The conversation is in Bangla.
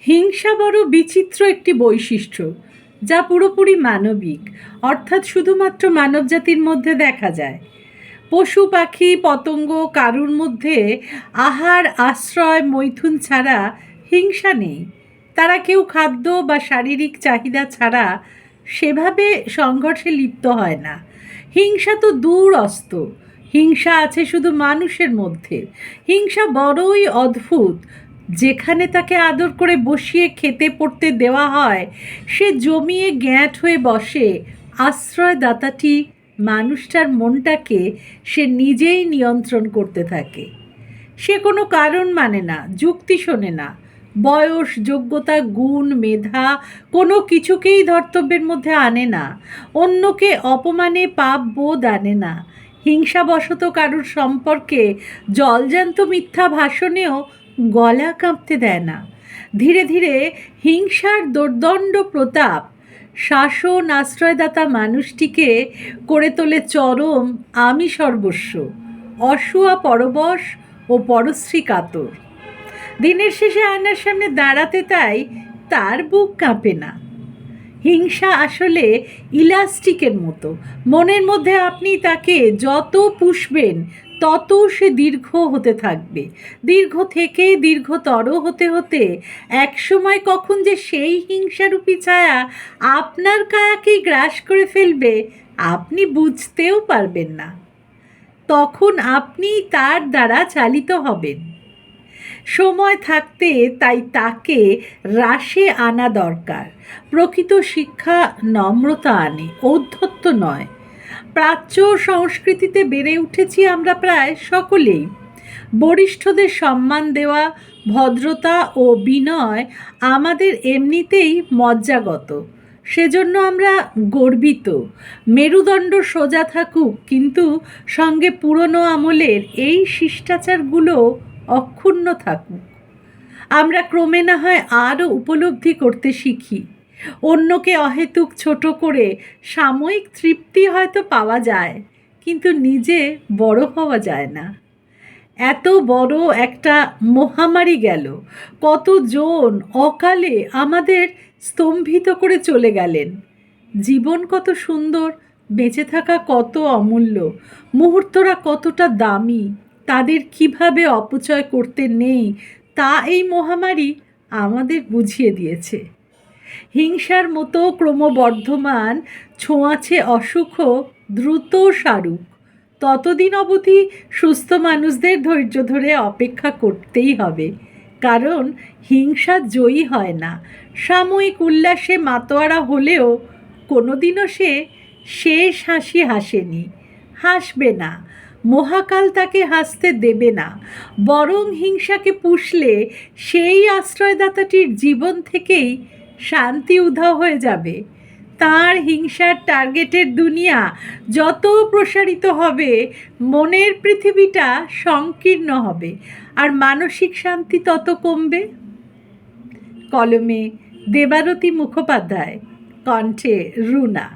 হিংসা বড় বিচিত্র একটি বৈশিষ্ট্য, যা পুরোপুরি মানবিক, অর্থাৎ শুধুমাত্র মানবজাতির মধ্যে দেখা যায়। পশু পাখি পতঙ্গ কারুর মধ্যে আহার আশ্রয় মৈথুন ছাড়া হিংসা নেই। তারা কেউ খাদ্য বা শারীরিক চাহিদা ছাড়া সেভাবে সংঘর্ষে লিপ্ত হয় না। হিংসা তো দূরস্ত, হিংসা আছে শুধু মানুষের মধ্যে। হিংসা বড়ই অদ্ভুত। যেখানে তাকে আদর করে বসিয়ে খেতে পড়তে দেওয়া হয়, সে জমিয়ে গ্যাঁট হয়ে বসে। আশ্রয়দাতাটি মানুষটার মনটাকে সে নিজেই নিয়ন্ত্রণ করতে থাকে। সে কোনো কারণ মানে না, যুক্তি শোনে না, বয়স যোগ্যতা গুণ মেধা কোনো কিছুকেই ধর্তব্যের মধ্যে আনে না, অন্যকে অপমানে পাপ বোধ আনে না। হিংসাবশত কারুর সম্পর্কে জলজান্ত মিথ্যা ভাষণেও গলা কাঁপতে দেয় না। ধীরে ধীরে হিংসার দোর্দণ্ড প্রতাপ শাসন আশ্রয়দাতা মানুষটিকে করে তোলে চরম আমি সর্বস্ব, অসুয়া পরবশ ও পরশ্রী কাতর। দিনের শেষে আয়নার সামনে দাঁড়াতে তাই তার বুক কাঁপে না। হিংসা আসলে ইলাস্টিকের মতো। মনের মধ্যে আপনি তাকে যত পুষবেন তত সে দীর্ঘ হতে থাকবে। দীর্ঘ থেকে দীর্ঘতর হতে হতে একসময় কখন যে সেই হিংসারূপী ছায়া আপনার কায়াকেই গ্রাস করে ফেলবে, আপনি বুঝতেও পারবেন না। তখন আপনি তার দ্বারা চালিত হবেন। সময় থাকতে তাই তাকে রাশে আনা দরকার। প্রকৃত শিক্ষা নম্রতা আনে, ঔদ্ধত্য নয়। প্রাচ্য সংস্কৃতিতে বেড়ে উঠেছি আমরা প্রায় সকলেই। বরিষ্ঠদের সম্মান দেওয়া, ভদ্রতা ও বিনয় আমাদের এমনিতেই মজ্জাগত। সেজন্য আমরা গর্বিত। মেরুদণ্ড সোজা থাকুক, কিন্তু সঙ্গে পুরনো আমলের এই শিষ্টাচারগুলো অক্ষুণ্ণ থাকুক। আমরা ক্রমে না হয় আরও উপলব্ধি করতে শিখি। অন্যকে অহেতুক ছোট করে সাময়িক তৃপ্তি হয়তো পাওয়া যায়, কিন্তু নিজে বড় হওয়া যায় না। এত বড় একটা মহামারী গেল, কতজন অকালে আমাদের স্তম্ভিত করে চলে গেলেন। জীবন কত সুন্দর, বেঁচে থাকা কত অমূল্য, মুহূর্তরা কতটা দামি, তাদের কিভাবে অপচয় করতে নেই তা এই মহামারী আমাদের বুঝিয়ে দিয়েছে। হিংসার মতো ক্রমবর্ধমান ছোঁয়াচে অসুখও দ্রুত সারুক। ততদিন অবধি সুস্থ মানুষদের ধৈর্য ধরে অপেক্ষা করতেই হবে, কারণ হিংসা জয়ী হয় না। সাময়িক উল্লাসে মাতোয়ারা হলেও কোনোদিনও সে শেষ হাসি হাসেনি, হাসবে না। মহাকাল তাকে হাসতে দেবে না। বরং হিংসাকে পুষলে সেই আশ্রয়দাতাটির জীবন থেকেই শান্তি উধাও হয়ে যাবে। তার হিংসার টার্গেটের দুনিয়া যত প্রসারিত হবে, মনের পৃথিবীটা সংকীর্ণ হবে, আর মানসিক শান্তি তত কমবে। কলমে দেবারতী মুখোপাধ্যায়, কণ্ঠে রুনা।